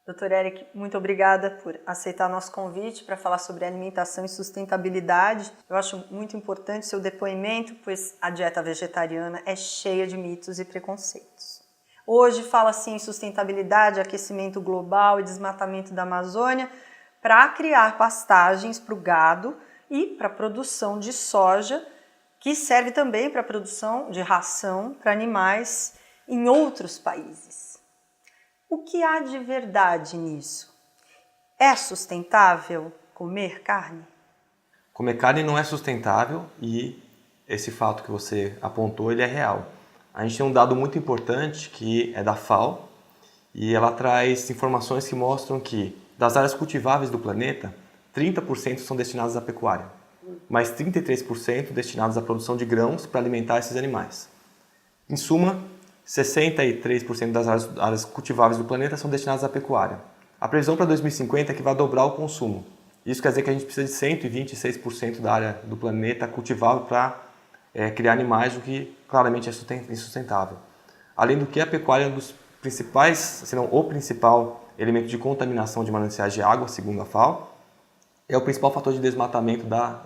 Dr. Eric, muito obrigada por aceitar nosso convite para falar sobre alimentação e sustentabilidade. Eu acho muito importante seu depoimento, pois a dieta vegetariana é cheia de mitos e preconceitos. Hoje fala-se em sustentabilidade, aquecimento global e desmatamento da Amazônia para criar pastagens para o gado e para a produção de soja, que serve também para a produção de ração para animais em outros países. O que há de verdade nisso? É sustentável comer carne? Comer carne não é sustentável e esse fato que você apontou, ele é real. A gente tem um dado muito importante que é da FAO e ela traz informações que mostram que das áreas cultiváveis do planeta, 30% são destinadas à pecuária, mas 33% destinados à produção de grãos para alimentar esses animais. Em suma, 63% das áreas cultiváveis do planeta são destinadas à pecuária. A previsão para 2050 é que vai dobrar o consumo. Isso quer dizer que a gente precisa de 126% da área do planeta cultivável para criar animais, o que claramente é insustentável. Além do que, a pecuária é um dos principais, se não o principal elemento de contaminação de mananciais de água, segundo a FAO. É o principal fator de desmatamento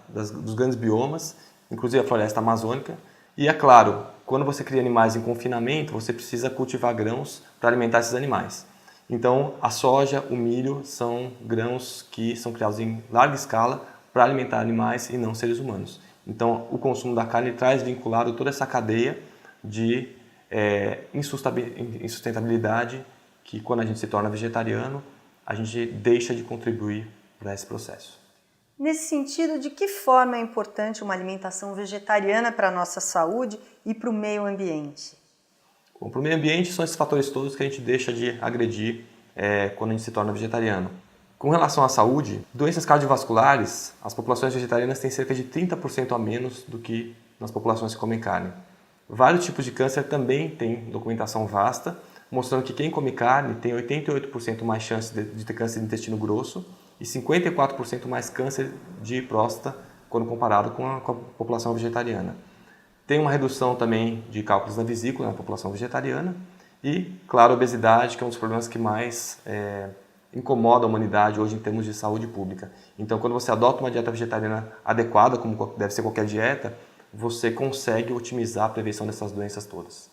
dos grandes biomas, inclusive a floresta amazônica. E é claro, quando você cria animais em confinamento, você precisa cultivar grãos para alimentar esses animais. Então, a soja, o milho são grãos que são criados em larga escala para alimentar animais e não seres humanos. Então, o consumo da carne traz vinculado toda essa cadeia de insustentabilidade que, quando a gente se torna vegetariano, a gente deixa de contribuir para esse processo. Nesse sentido, de que forma é importante uma alimentação vegetariana para a nossa saúde e para o meio ambiente? Bom, para o meio ambiente são esses fatores todos que a gente deixa de agredir quando a gente se torna vegetariano. Com relação à saúde, doenças cardiovasculares, as populações vegetarianas têm cerca de 30% a menos do que nas populações que comem carne. Vários tipos de câncer também têm documentação vasta, mostrando que quem come carne tem 88% mais chance de ter câncer de intestino grosso e 54% mais câncer de próstata quando comparado com a população vegetariana. Tem uma redução também de cálculos na vesícula na população vegetariana e, claro, a obesidade, que é um dos problemas que mais incomoda a humanidade hoje em termos de saúde pública. Então, quando você adota uma dieta vegetariana adequada, como deve ser qualquer dieta, você consegue otimizar a prevenção dessas doenças todas.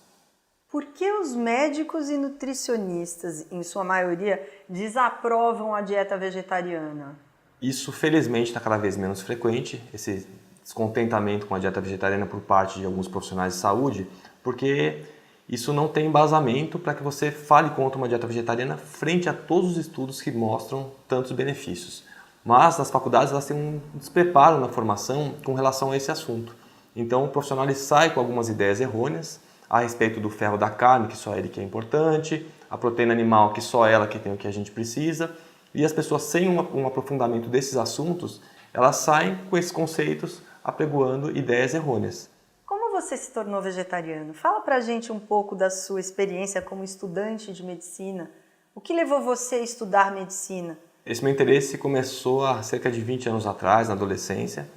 Por que os médicos e nutricionistas, em sua maioria, desaprovam a dieta vegetariana? Isso, felizmente, está cada vez menos frequente, esse descontentamento com a dieta vegetariana por parte de alguns profissionais de saúde, porque isso não tem embasamento para que você fale contra uma dieta vegetariana frente a todos os estudos que mostram tantos benefícios. Mas as faculdades elas têm um despreparo na formação com relação a esse assunto. Então o profissional ele sai com algumas ideias errôneas a respeito do ferro da carne, que só ele que é importante, a proteína animal, que só ela que tem o que a gente precisa, e as pessoas sem um aprofundamento desses assuntos, elas saem com esses conceitos apregoando ideias errôneas. Como você se tornou vegetariano? Fala pra gente um pouco da sua experiência como estudante de medicina. O que levou você a estudar medicina? Esse meu interesse começou há cerca de 20 anos atrás, na adolescência.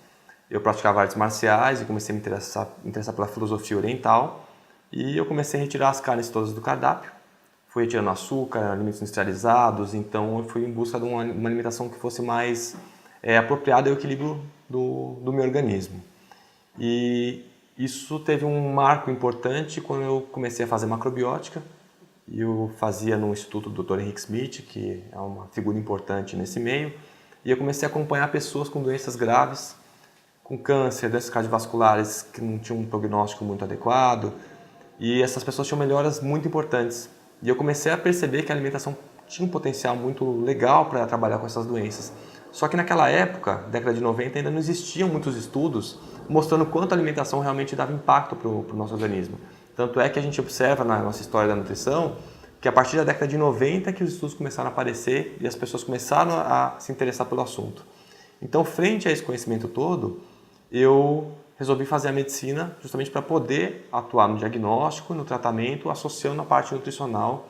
Eu praticava artes marciais e comecei a me interessar pela filosofia oriental. E eu comecei a retirar as carnes todas do cardápio. Fui retirando açúcar, alimentos industrializados, então eu fui em busca de uma alimentação que fosse mais apropriada ao equilíbrio do meu organismo. E isso teve um marco importante quando eu comecei a fazer macrobiótica. Eu fazia no Instituto do Dr. Henrique Schmidt, que é uma figura importante nesse meio. E eu comecei a acompanhar pessoas com doenças graves, com câncer, doenças cardiovasculares que não tinham um prognóstico muito adequado. E essas pessoas tinham melhoras muito importantes. E eu comecei a perceber que a alimentação tinha um potencial muito legal para trabalhar com essas doenças. Só que naquela época, década de 90, ainda não existiam muitos estudos mostrando quanto a alimentação realmente dava impacto para o nosso organismo. Tanto é que a gente observa na nossa história da nutrição que a partir da década de 90 que os estudos começaram a aparecer e as pessoas começaram a se interessar pelo assunto. Então, frente a esse conhecimento todo, eu resolvi fazer a medicina justamente para poder atuar no diagnóstico, no tratamento, associando a parte nutricional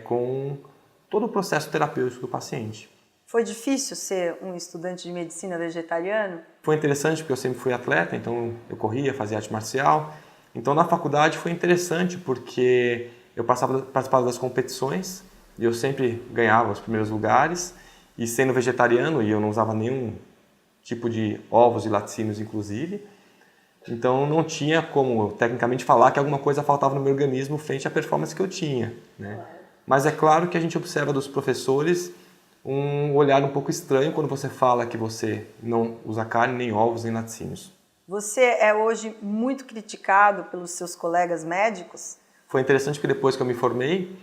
com todo o processo terapêutico do paciente. Foi difícil ser um estudante de medicina vegetariano? Foi interessante porque eu sempre fui atleta, então eu corria, fazia arte marcial. Então na faculdade foi interessante porque eu participava das competições e eu sempre ganhava os primeiros lugares. E sendo vegetariano, e eu não usava nenhum tipo de ovos e laticínios, inclusive, então não tinha como, tecnicamente, falar que alguma coisa faltava no meu organismo frente à performance que eu tinha, né? Mas é claro que a gente observa dos professores um olhar um pouco estranho quando você fala que você não usa carne, nem ovos, nem laticínios. Você é hoje muito criticado pelos seus colegas médicos? Foi interessante que depois que eu me formei,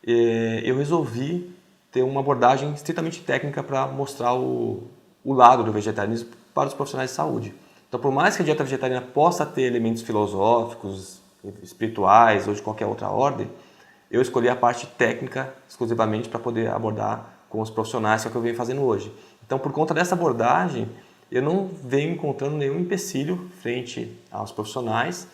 eu resolvi ter uma abordagem estritamente técnica para mostrar o lado do vegetarianismo para os profissionais de saúde. Então, por mais que a dieta vegetariana possa ter elementos filosóficos, espirituais ou de qualquer outra ordem, eu escolhi a parte técnica exclusivamente para poder abordar com os profissionais, que é o que eu venho fazendo hoje. Então, por conta dessa abordagem, eu não venho encontrando nenhum empecilho frente aos profissionais.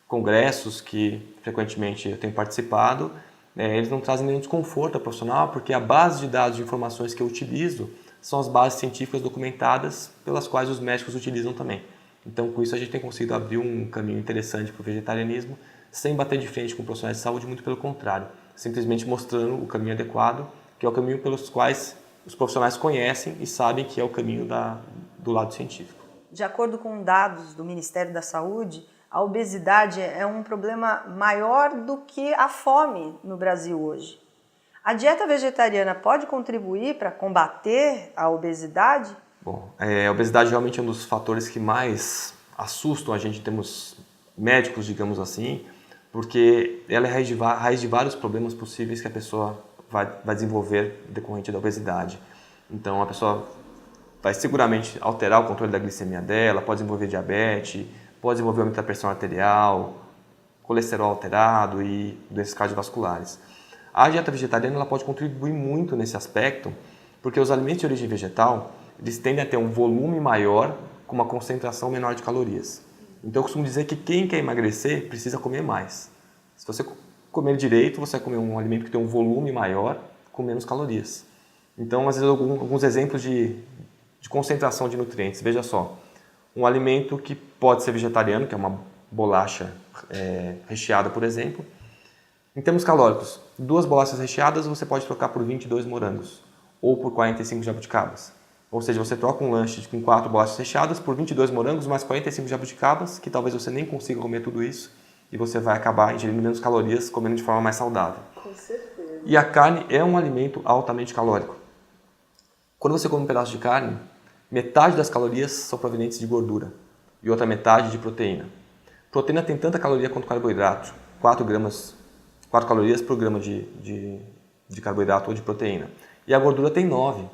Congressos que frequentemente eu tenho participado, eles não trazem nenhum desconforto ao profissional, porque a base de dados de informações que eu utilizo são as bases científicas documentadas pelas quais os médicos utilizam também. Então, com isso, a gente tem conseguido abrir um caminho interessante para o vegetarianismo, sem bater de frente com profissionais de saúde, muito pelo contrário, simplesmente mostrando o caminho adequado, que é o caminho pelos quais os profissionais conhecem e sabem que é o caminho do lado científico. De acordo com dados do Ministério da Saúde, a obesidade é um problema maior do que a fome no Brasil hoje. A dieta vegetariana pode contribuir para combater a obesidade? Bom, a obesidade realmente é um dos fatores que mais assustam a gente, temos médicos, digamos assim, porque ela é raiz de vários problemas possíveis que a pessoa vai desenvolver decorrente da obesidade. Então, a pessoa vai seguramente alterar o controle da glicemia dela, pode desenvolver diabetes, pode desenvolver aumento da pressão arterial, colesterol alterado e doenças cardiovasculares. A dieta vegetariana ela pode contribuir muito nesse aspecto, porque os alimentos de origem vegetal eles tendem a ter um volume maior com uma concentração menor de calorias. Então eu costumo dizer que quem quer emagrecer precisa comer mais. Se você comer direito, você vai comer um alimento que tem um volume maior com menos calorias. Então, às vezes, alguns exemplos de concentração de nutrientes. Veja só, um alimento que pode ser vegetariano, que é uma bolacha recheada, por exemplo. Em termos calóricos, 2 bolachas recheadas você pode trocar por 22 morangos ou por 45 jabuticabas. Ou seja, você troca um lanche com 4 bolachas recheadas por 22 morangos mais 45 jabuticabas, que talvez você nem consiga comer tudo isso, e você vai acabar ingerindo menos calorias, comendo de forma mais saudável. Com certeza. E a carne é um alimento altamente calórico. Quando você come um pedaço de carne, metade das calorias são provenientes de gordura e outra metade de proteína. Proteína tem tanta caloria quanto carboidrato, 4 calorias por grama de carboidrato ou de proteína. E a gordura tem 9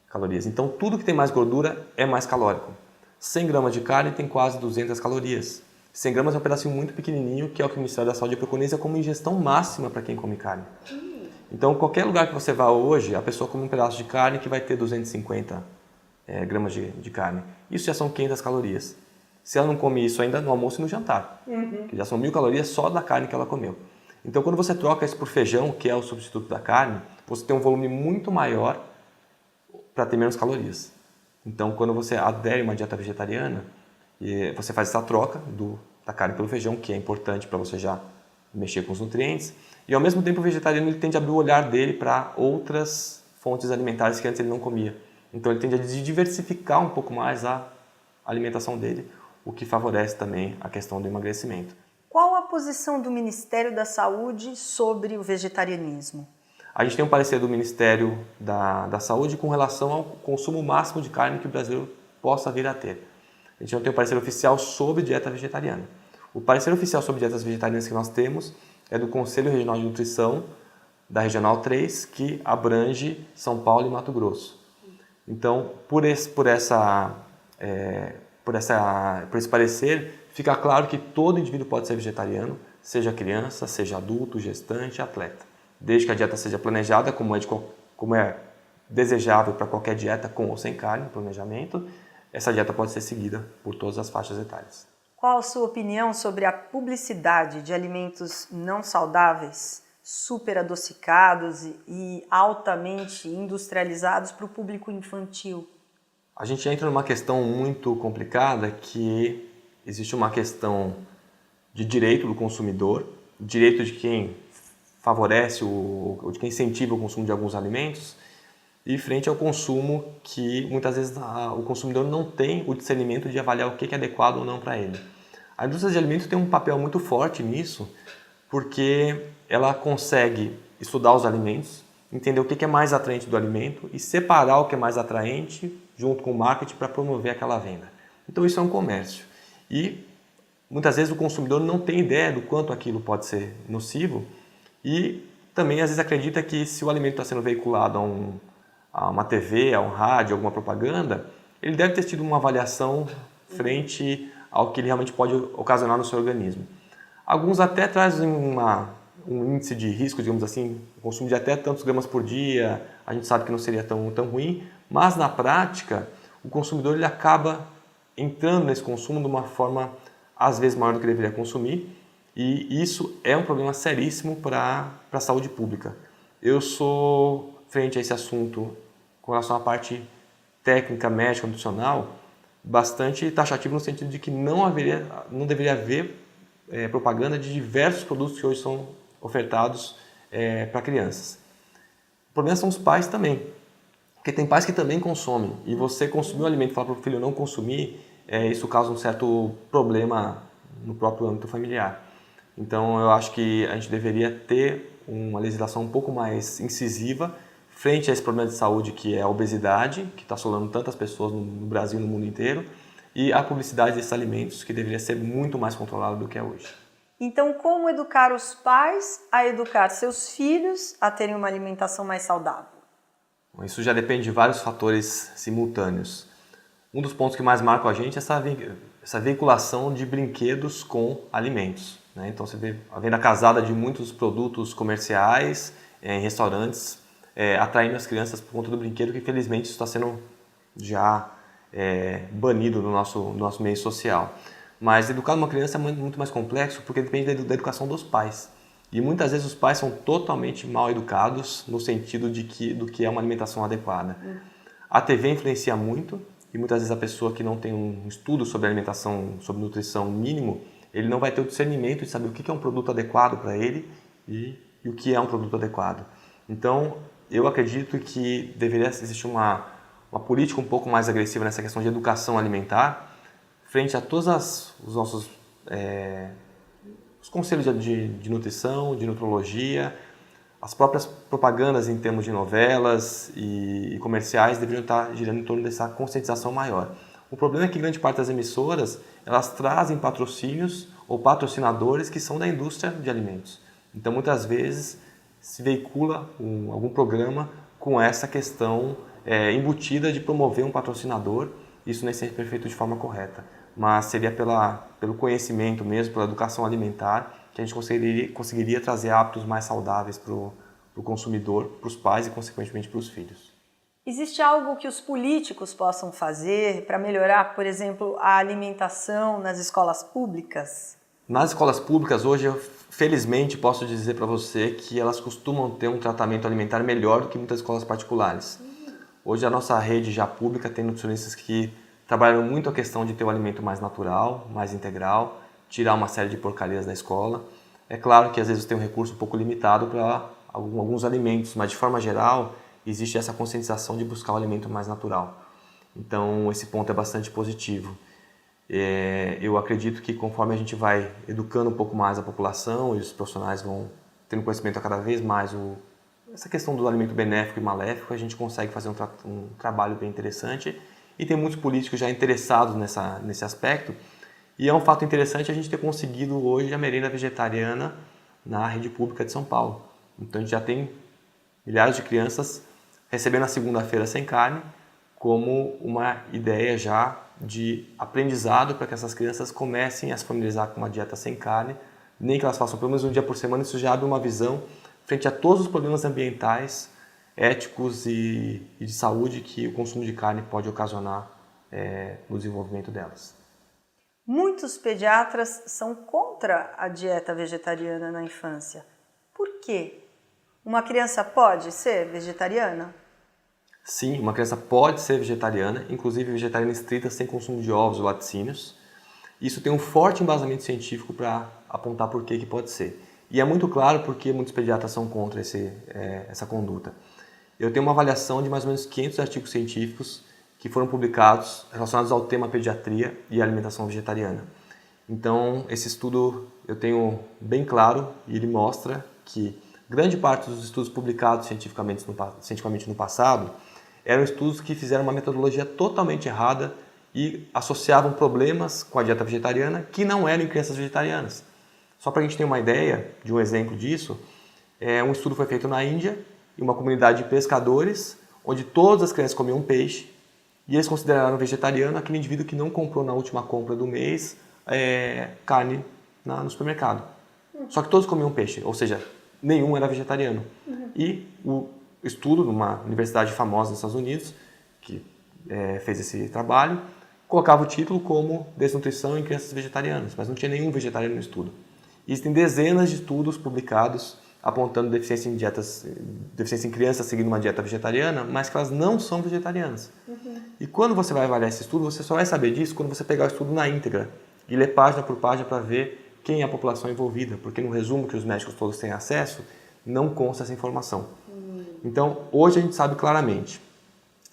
calorias. Então, tudo que tem mais gordura é mais calórico. 100 gramas de carne tem quase 200 calorias. 100 gramas é um pedacinho muito pequenininho, que é o que o Ministério da Saúde preconiza como ingestão máxima para quem come carne. Então, qualquer lugar que você vá hoje, a pessoa come um pedaço de carne que vai ter 250 gramas de carne. Isso já são 500 calorias. Se ela não come isso ainda no almoço e no jantar, que já são 1000 calorias só da carne que ela comeu. Então, quando você troca isso por feijão, que é o substituto da carne, você tem um volume muito maior para ter menos calorias. Então, quando você adere a uma dieta vegetariana, você faz essa troca da carne pelo feijão, que é importante para você já mexer com os nutrientes, e ao mesmo tempo o vegetariano ele tende a abrir o olhar dele para outras fontes alimentares que antes ele não comia. Então, ele tende a diversificar um pouco mais a alimentação dele, o que favorece também a questão do emagrecimento. Qual a posição do Ministério da Saúde sobre o vegetarianismo? A gente tem um parecer do Ministério da Saúde com relação ao consumo máximo de carne que o brasileiro possa vir a ter. A gente não tem um parecer oficial sobre dieta vegetariana. O parecer oficial sobre dietas vegetarianas que nós temos é do Conselho Regional de Nutrição da Regional 3, que abrange São Paulo e Mato Grosso. Então, por esse parecer, fica claro que todo indivíduo pode ser vegetariano, seja criança, seja adulto, gestante, atleta. Desde que a dieta seja planejada, como é desejável para qualquer dieta, com ou sem carne, planejamento, essa dieta pode ser seguida por todas as faixas etárias. Qual a sua opinião sobre a publicidade de alimentos não saudáveis, super adocicados e altamente industrializados para o público infantil? A gente entra numa questão muito complicada, que existe uma questão de direito do consumidor, direito de quem favorece ou de quem incentiva o consumo de alguns alimentos, e frente ao consumo que muitas vezes o consumidor não tem o discernimento de avaliar o que é adequado ou não para ele. A indústria de alimentos tem um papel muito forte nisso, porque ela consegue estudar os alimentos, entender o que é mais atraente do alimento e separar o que é mais atraente junto com o marketing para promover aquela venda. Então isso é um comércio. E muitas vezes o consumidor não tem ideia do quanto aquilo pode ser nocivo e também às vezes acredita que se o alimento está sendo veiculado a uma TV, a um rádio, alguma propaganda, ele deve ter tido uma avaliação frente ao que ele realmente pode ocasionar no seu organismo. Alguns até trazem um índice de risco, digamos assim, o consumo de até tantos gramas por dia, a gente sabe que não seria tão ruim, mas na prática o consumidor ele acaba entrando nesse consumo de uma forma às vezes maior do que deveria consumir, e isso é um problema seríssimo para a saúde pública. Eu sou, frente a esse assunto, com relação à parte técnica, médica, nutricional, bastante taxativo no sentido de que não deveria haver propaganda de diversos produtos que hoje são ofertados para crianças. O problema são os pais também, porque tem pais que também consomem, e você consumir um alimento e falar para o filho não consumir, isso causa um certo problema no próprio âmbito familiar. Então eu acho que a gente deveria ter uma legislação um pouco mais incisiva frente a esse problema de saúde que é a obesidade, que está assolando tantas pessoas no Brasil e no mundo inteiro, e a publicidade desses alimentos, que deveria ser muito mais controlada do que é hoje. Então, como educar os pais a educar seus filhos a terem uma alimentação mais saudável? Bom, isso já depende de vários fatores simultâneos. Um dos pontos que mais marcam a gente é essa veiculação de brinquedos com alimentos, né? Então você vê a venda casada de muitos produtos comerciais em restaurantes, atraindo as crianças por conta do brinquedo, que infelizmente isso está sendo já banido no nosso meio social. Mas educar uma criança é muito mais complexo porque depende da educação dos pais. E muitas vezes os pais são totalmente mal educados no sentido do que é uma alimentação adequada. A TV influencia muito e muitas vezes a pessoa que não tem um estudo sobre alimentação, sobre nutrição mínimo, ele não vai ter o discernimento de saber o que é um produto adequado para ele e o que é um produto adequado. Então, eu acredito que deveria existir uma política um pouco mais agressiva nessa questão de educação alimentar, frente a todos os nossos os conselhos de nutrição, de nutrologia, as próprias propagandas em termos de novelas e comerciais deveriam estar girando em torno dessa conscientização maior. O problema é que grande parte das emissoras, elas trazem patrocínios ou patrocinadores que são da indústria de alimentos. Então, muitas vezes, se veicula algum programa com essa questão embutida de promover um patrocinador. Isso nem sempre é feito de forma correta, mas seria pelo conhecimento mesmo, pela educação alimentar, que a gente conseguiria trazer hábitos mais saudáveis para o consumidor, para os pais e, consequentemente, para os filhos. Existe algo que os políticos possam fazer para melhorar, por exemplo, a alimentação nas escolas públicas? Nas escolas públicas, hoje, eu felizmente posso dizer para você que elas costumam ter um tratamento alimentar melhor do que muitas escolas particulares. Hoje, a nossa rede já pública tem nutricionistas que trabalham muito a questão de ter um alimento mais natural, mais integral, tirar uma série de porcarias da escola. É claro que às vezes tem um recurso um pouco limitado para alguns alimentos, mas de forma geral existe essa conscientização de buscar um alimento mais natural. Então esse ponto é bastante positivo. Eu acredito que conforme a gente vai educando um pouco mais a população e os profissionais vão tendo conhecimento a cada vez mais essa questão do alimento benéfico e maléfico, a gente consegue fazer um trabalho bem interessante. E tem muitos políticos já interessados nesse aspecto. E é um fato interessante a gente ter conseguido hoje a merenda vegetariana na rede pública de São Paulo. Então a gente já tem milhares de crianças recebendo a segunda-feira sem carne como uma ideia já de aprendizado para que essas crianças comecem a se familiarizar com uma dieta sem carne, nem que elas façam pelo menos um dia por semana. Isso já abre uma visão frente a todos os problemas ambientais, éticos e de saúde que o consumo de carne pode ocasionar no desenvolvimento delas. Muitos pediatras são contra a dieta vegetariana na infância. Por quê? Uma criança pode ser vegetariana? Sim, uma criança pode ser vegetariana, inclusive vegetariana estrita sem consumo de ovos ou laticínios. Isso tem um forte embasamento científico para apontar por que pode ser. E é muito claro porque muitos pediatras são contra essa conduta. Eu tenho uma avaliação de mais ou menos 500 artigos científicos que foram publicados relacionados ao tema pediatria e alimentação vegetariana. Então, esse estudo eu tenho bem claro e ele mostra que grande parte dos estudos publicados cientificamente no passado eram estudos que fizeram uma metodologia totalmente errada e associavam problemas com a dieta vegetariana que não eram em crianças vegetarianas. Só para a gente ter uma ideia de um exemplo disso, um estudo foi feito na Índia, em uma comunidade de pescadores, onde todas as crianças comiam peixe, e eles consideraram vegetariano aquele indivíduo que não comprou na última compra do mês carne no supermercado. Só que todos comiam peixe, ou seja, nenhum era vegetariano. E o estudo numa universidade famosa nos Estados Unidos, que fez esse trabalho, colocava o título como Desnutrição em Crianças Vegetarianas, mas não tinha nenhum vegetariano no estudo. Existem dezenas de estudos publicados apontando deficiência em crianças seguindo uma dieta vegetariana, mas que elas não são vegetarianas. E quando você vai avaliar esse estudo, você só vai saber disso quando você pegar o estudo na íntegra e ler página por página para ver quem é a população envolvida, porque no resumo que os médicos todos têm acesso, não consta essa informação. Então, hoje a gente sabe claramente,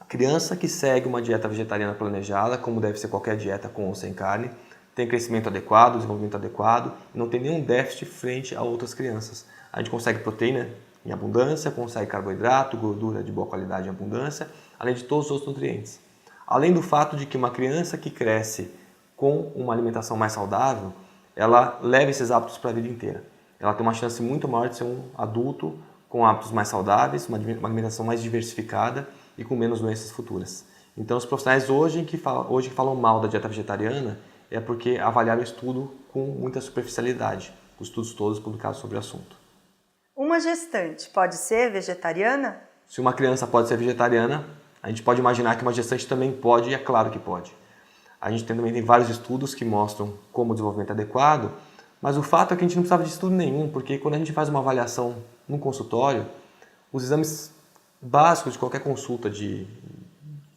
a criança que segue uma dieta vegetariana planejada, como deve ser qualquer dieta com ou sem carne, tem crescimento adequado, desenvolvimento adequado, e não tem nenhum déficit frente a outras crianças. A gente consegue proteína em abundância, consegue carboidrato, gordura de boa qualidade em abundância, além de todos os outros nutrientes. Além do fato de que uma criança que cresce com uma alimentação mais saudável, ela leva esses hábitos para a vida inteira. Ela tem uma chance muito maior de ser um adulto com hábitos mais saudáveis, uma alimentação mais diversificada e com menos doenças futuras. Então, os profissionais hoje que falam mal da dieta vegetariana é porque avaliaram o estudo com muita superficialidade, os estudos todos publicados sobre o assunto. Uma gestante pode ser vegetariana? Se uma criança pode ser vegetariana, a gente pode imaginar que uma gestante também pode, e é claro que pode. A gente também tem vários estudos que mostram como o desenvolvimento é adequado, mas o fato é que a gente não precisava de estudo nenhum, porque quando a gente faz uma avaliação num consultório, os exames básicos de qualquer consulta de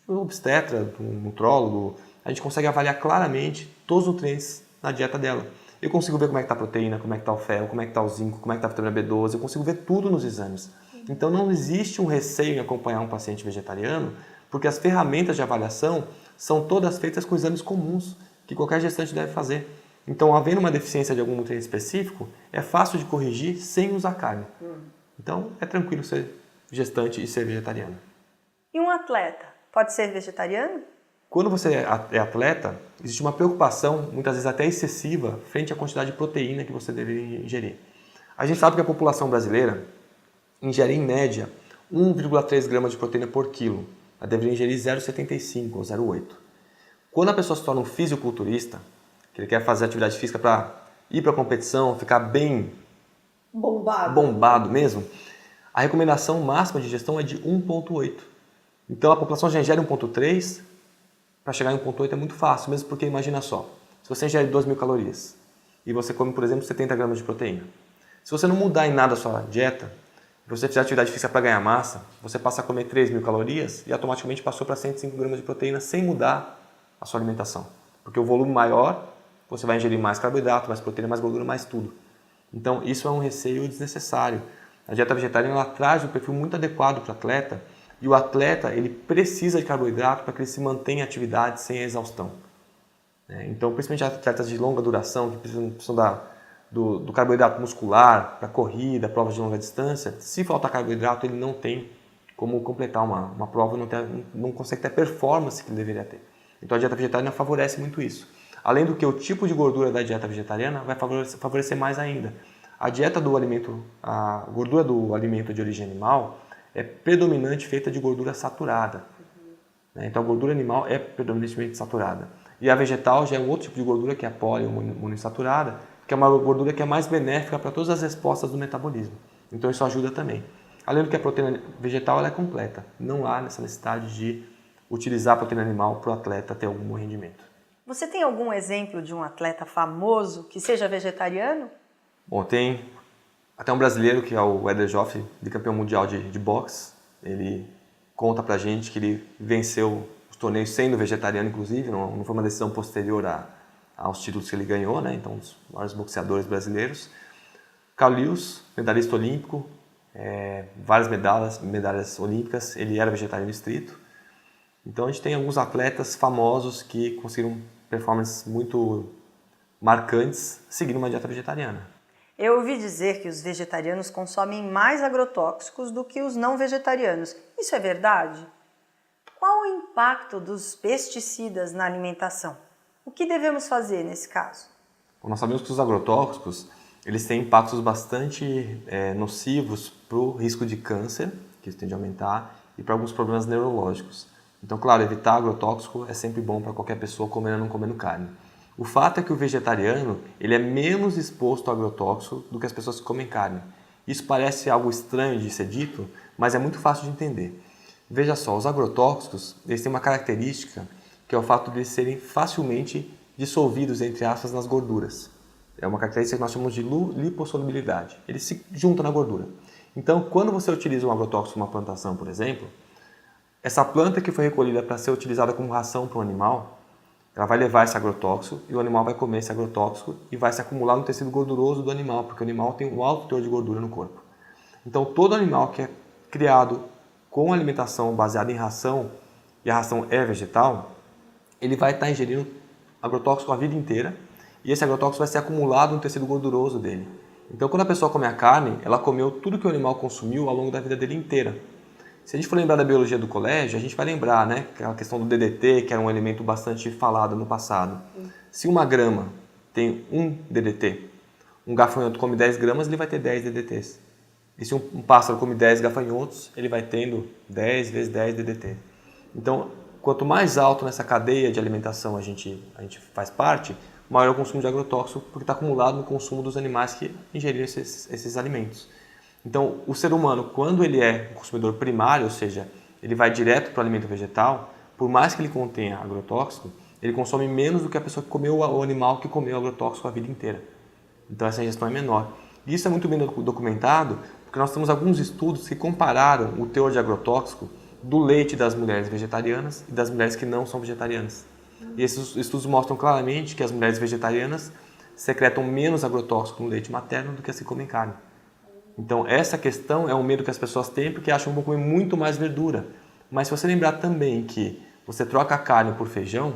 um obstetra, de um nutrólogo, a gente consegue avaliar claramente todos os nutrientes na dieta dela. Eu consigo ver como é que está a proteína, como é que está o ferro, como é que está o zinco, como é que está a vitamina B12, eu consigo ver tudo nos exames. Então não existe um receio em acompanhar um paciente vegetariano, porque as ferramentas de avaliação são todas feitas com exames comuns, que qualquer gestante deve fazer. Então, havendo uma deficiência de algum nutriente específico, é fácil de corrigir sem usar carne. Então, é tranquilo ser gestante e ser vegetariano. E um atleta pode ser vegetariano? Quando você é atleta, existe uma preocupação, muitas vezes até excessiva, frente à quantidade de proteína que você deveria ingerir. A gente sabe que a população brasileira ingere, em média, 1,3 gramas de proteína por quilo. Ela deveria ingerir 0,75 ou 0,8. Quando a pessoa se torna um fisiculturista, que ele quer fazer atividade física para ir para a competição, ficar bem bombado mesmo, a recomendação máxima de ingestão é de 1,8. Então a população já ingere 1,3, para chegar em 1,8 é muito fácil, mesmo porque imagina só, se você ingere 2.000 calorias e você come, por exemplo, 70 gramas de proteína, se você não mudar em nada a sua dieta, se você fizer atividade física para ganhar massa, você passa a comer 3.000 calorias e automaticamente passou para 105 gramas de proteína sem mudar a sua alimentação. Porque o volume maior, você vai ingerir mais carboidrato, mais proteína, mais gordura, mais tudo. Então isso é um receio desnecessário. A dieta vegetariana ela traz um perfil muito adequado para o atleta e o atleta ele precisa de carboidrato para que ele se mantenha em atividade sem exaustão. Então, principalmente atletas de longa duração que precisam do carboidrato muscular para corrida, provas de longa distância, se faltar carboidrato ele não tem como completar uma prova, não consegue ter a performance que ele deveria ter. Então a dieta vegetariana favorece muito isso. Além do que o tipo de gordura da dieta vegetariana vai favorecer mais ainda. A gordura do alimento de origem animal é predominante feita de gordura saturada. Então a gordura animal é predominantemente saturada. E a vegetal já é um outro tipo de gordura que é a poliinsaturada, que é uma gordura que é mais benéfica para todas as respostas do metabolismo. Então isso ajuda também. Além do que a proteína vegetal ela é completa. Não há essa necessidade de utilizar a proteína animal para o atleta ter algum rendimento. Você tem algum exemplo de um atleta famoso que seja vegetariano? Bom, tem até um brasileiro que é o Éder Joffre, bicampeão mundial de boxe. Ele conta pra gente que ele venceu os torneios sendo vegetariano, inclusive, não foi uma decisão posterior aos títulos que ele ganhou, né? Então, um dos maiores boxeadores brasileiros. O Carl Lewis, medalhista olímpico, várias medalhas olímpicas, ele era vegetariano estrito. Então a gente tem alguns atletas famosos que conseguiram performances muito marcantes seguindo uma dieta vegetariana. Eu ouvi dizer que os vegetarianos consomem mais agrotóxicos do que os não vegetarianos. Isso é verdade? Qual o impacto dos pesticidas na alimentação? O que devemos fazer nesse caso? Bom, nós sabemos que os agrotóxicos eles têm impactos bastante nocivos para o risco de câncer, que isso tende a aumentar, e para alguns problemas neurológicos. Então, claro, evitar agrotóxico é sempre bom para qualquer pessoa comendo ou não comendo carne. O fato é que o vegetariano ele é menos exposto ao agrotóxico do que as pessoas que comem carne. Isso parece algo estranho de ser dito, mas é muito fácil de entender. Veja só, os agrotóxicos eles têm uma característica que é o fato de eles serem facilmente dissolvidos, entre aspas, nas gorduras. É uma característica que nós chamamos de lipossolubilidade. Ele se junta na gordura. Então, quando você utiliza um agrotóxico numa plantação, por exemplo, essa planta que foi recolhida para ser utilizada como ração para o animal, ela vai levar esse agrotóxico e o animal vai comer esse agrotóxico e vai se acumular no tecido gorduroso do animal, porque o animal tem um alto teor de gordura no corpo. Então, todo animal que é criado com alimentação baseada em ração, e a ração é vegetal, ele vai estar ingerindo agrotóxico a vida inteira e esse agrotóxico vai ser acumulado no tecido gorduroso dele. Então, quando a pessoa come a carne, ela comeu tudo que o animal consumiu ao longo da vida dele inteira. Se a gente for lembrar da biologia do colégio, a gente vai lembrar, né, aquela questão do DDT, que era um elemento bastante falado no passado. Se uma grama tem 1 DDT, um gafanhoto come 10 gramas, ele vai ter 10 DDTs. E se um pássaro come 10 gafanhotos, ele vai tendo 10 vezes 10 DDT. Então, quanto mais alto nessa cadeia de alimentação a gente faz parte, maior é o consumo de agrotóxico, porque está acumulado no consumo dos animais que ingeriram esses alimentos. Então, o ser humano, quando ele é um consumidor primário, ou seja, ele vai direto para o alimento vegetal, por mais que ele contenha agrotóxico, ele consome menos do que a pessoa que comeu o animal que comeu agrotóxico a vida inteira. Então, essa ingestão é menor. E isso é muito bem documentado, porque nós temos alguns estudos que compararam o teor de agrotóxico do leite das mulheres vegetarianas e das mulheres que não são vegetarianas. E esses estudos mostram claramente que as mulheres vegetarianas secretam menos agrotóxico no leite materno do que as que comem carne. Então, essa questão é um medo que as pessoas têm porque acham que vão comer muito mais verdura. Mas se você lembrar também que você troca a carne por feijão,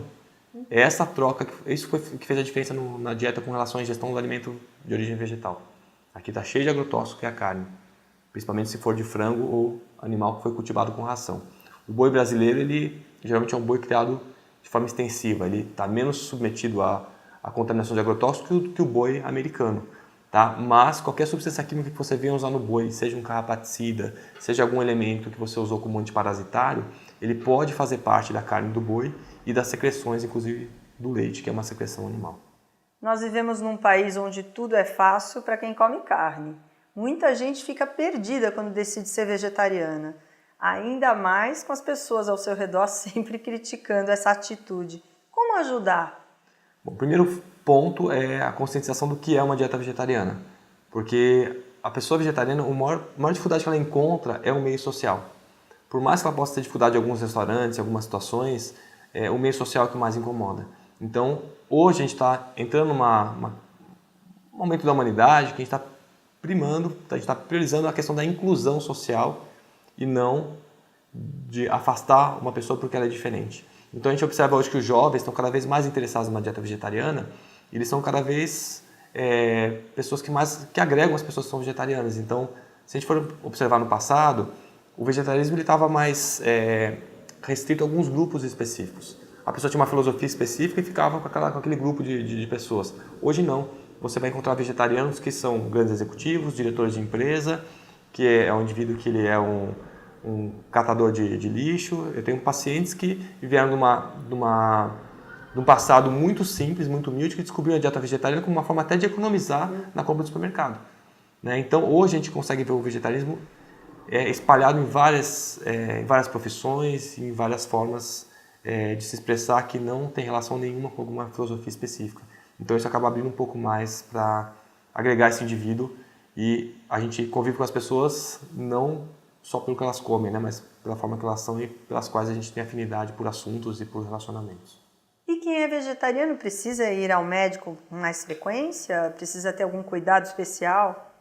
é essa troca, isso foi que fez a diferença na dieta com relação à ingestão do alimento de origem vegetal. Aqui está cheio de agrotóxico, que é a carne, principalmente se for de frango ou animal que foi cultivado com ração. O boi brasileiro, ele geralmente é um boi criado de forma extensiva, ele está menos submetido à contaminação de agrotóxico que o boi americano. Tá? Mas qualquer substância química que você venha usar no boi, seja um carrapaticida, seja algum elemento que você usou como antiparasitário, ele pode fazer parte da carne do boi e das secreções, inclusive do leite, que é uma secreção animal. Nós vivemos num país onde tudo é fácil para quem come carne. Muita gente fica perdida quando decide ser vegetariana, ainda mais com as pessoas ao seu redor sempre criticando essa atitude. Como ajudar? Bom, o primeiro ponto é a conscientização do que é uma dieta vegetariana, porque a pessoa vegetariana, a maior dificuldade que ela encontra é o meio social. Por mais que ela possa ter dificuldade em alguns restaurantes, em algumas situações, o meio social é o que mais incomoda. Então, hoje a gente está entrando num momento da humanidade que a gente está primando, a gente está priorizando a questão da inclusão social e não de afastar uma pessoa porque ela é diferente. Então a gente observa hoje que os jovens estão cada vez mais interessados numa dieta vegetariana e eles são cada vez pessoas que agregam as pessoas que são vegetarianas. Então, se a gente for observar no passado, o vegetarianismo estava mais restrito a alguns grupos específicos. A pessoa tinha uma filosofia específica e ficava com aquele grupo de pessoas. Hoje não. Você vai encontrar vegetarianos que são grandes executivos, diretores de empresa, que é um indivíduo que ele é um catador de lixo. Eu tenho pacientes que vieram de um passado muito simples, muito humilde, que descobriram a dieta vegetariana como uma forma até de economizar na compra do supermercado. Né? Então, hoje a gente consegue ver o vegetarianismo espalhado em várias profissões, em várias formas de se expressar que não tem relação nenhuma com alguma filosofia específica. Então, isso acaba abrindo um pouco mais para agregar esse indivíduo e a gente convive com as pessoas não só pelo que elas comem, né, mas pela forma que elas são e pelas quais a gente tem afinidade por assuntos e por relacionamentos. E quem é vegetariano precisa ir ao médico com mais frequência? Precisa ter algum cuidado especial?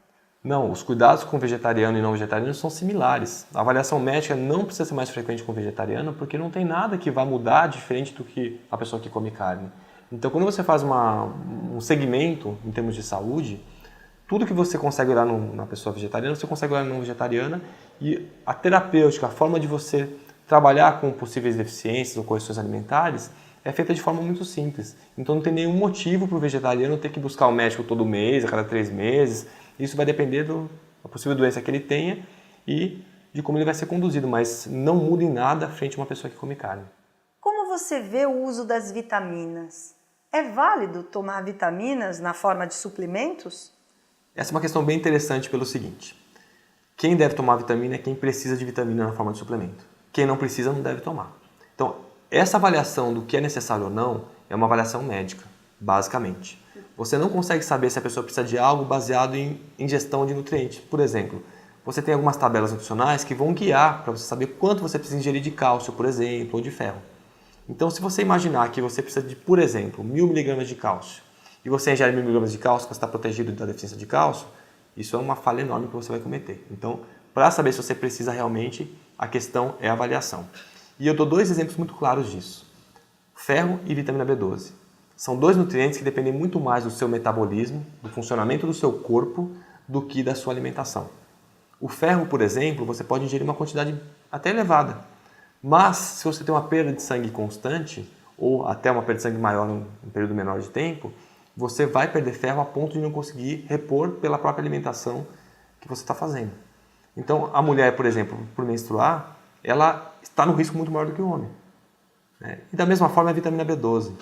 Não, os cuidados com vegetariano e não vegetariano são similares. A avaliação médica não precisa ser mais frequente com vegetariano porque não tem nada que vá mudar diferente do que a pessoa que come carne. Então, quando você faz um segmento em termos de saúde, tudo que você consegue olhar na pessoa vegetariana, você consegue olhar na não vegetariana, e a terapêutica, a forma de você trabalhar com possíveis deficiências ou correções alimentares é feita de forma muito simples. Então não tem nenhum motivo para o vegetariano ter que buscar o médico todo mês, a cada 3 meses. Isso vai depender da possível doença que ele tenha e de como ele vai ser conduzido, mas não muda em nada frente a uma pessoa que come carne. Como você vê o uso das vitaminas? É válido tomar vitaminas na forma de suplementos? Essa é uma questão bem interessante pelo seguinte: quem deve tomar vitamina é quem precisa de vitamina na forma de suplemento. Quem não precisa não deve tomar. Então, essa avaliação do que é necessário ou não é uma avaliação médica, basicamente. Você não consegue saber se a pessoa precisa de algo baseado em ingestão de nutrientes. Por exemplo, você tem algumas tabelas nutricionais que vão guiar para você saber quanto você precisa ingerir de cálcio, por exemplo, ou de ferro. Então, se você imaginar que você precisa de, por exemplo, 1000 mg de cálcio, e você ingere 1000 mg de cálcio, você está protegido da deficiência de cálcio, isso é uma falha enorme que você vai cometer. Então, para saber se você precisa realmente, a questão é a avaliação. E eu dou 2 exemplos muito claros disso. Ferro e vitamina B12. São 2 nutrientes que dependem muito mais do seu metabolismo, do funcionamento do seu corpo, do que da sua alimentação. O ferro, por exemplo, você pode ingerir uma quantidade até elevada. Mas, se você tem uma perda de sangue constante, ou até uma perda de sangue maior em um período menor de tempo, você vai perder ferro a ponto de não conseguir repor pela própria alimentação que você está fazendo. Então, a mulher, por exemplo, por menstruar, ela está no risco muito maior do que o homem. E da mesma forma a vitamina B12.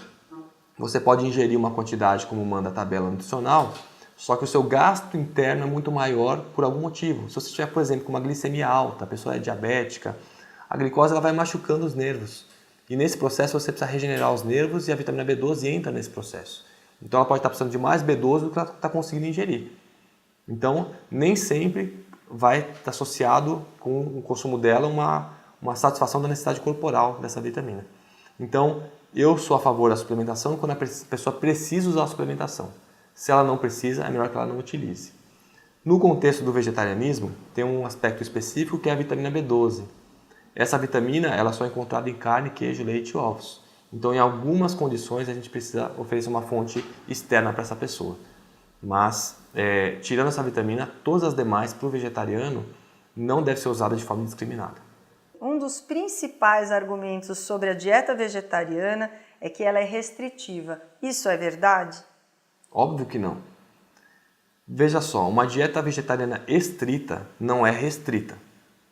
Você pode ingerir uma quantidade como manda a tabela nutricional, só que o seu gasto interno é muito maior por algum motivo. Se você tiver, por exemplo, com uma glicemia alta, a pessoa é diabética, a glicose ela vai machucando os nervos. E nesse processo você precisa regenerar os nervos e a vitamina B12 entra nesse processo. Então ela pode estar precisando de mais B12 do que ela está conseguindo ingerir. Então, nem sempre vai estar associado com o consumo dela uma satisfação da necessidade corporal dessa vitamina. Então, eu sou a favor da suplementação quando a pessoa precisa usar a suplementação. Se ela não precisa, é melhor que ela não utilize. No contexto do vegetarianismo, tem um aspecto específico que é a vitamina B12. Essa vitamina ela só é encontrada em carne, queijo, leite e ovos. Então, em algumas condições, a gente precisa oferecer uma fonte externa para essa pessoa. Mas, tirando essa vitamina, todas as demais, para o vegetariano, não deve ser usada de forma indiscriminada. Um dos principais argumentos sobre a dieta vegetariana é que ela é restritiva. Isso é verdade? Óbvio que não. Veja só, uma dieta vegetariana estrita não é restrita.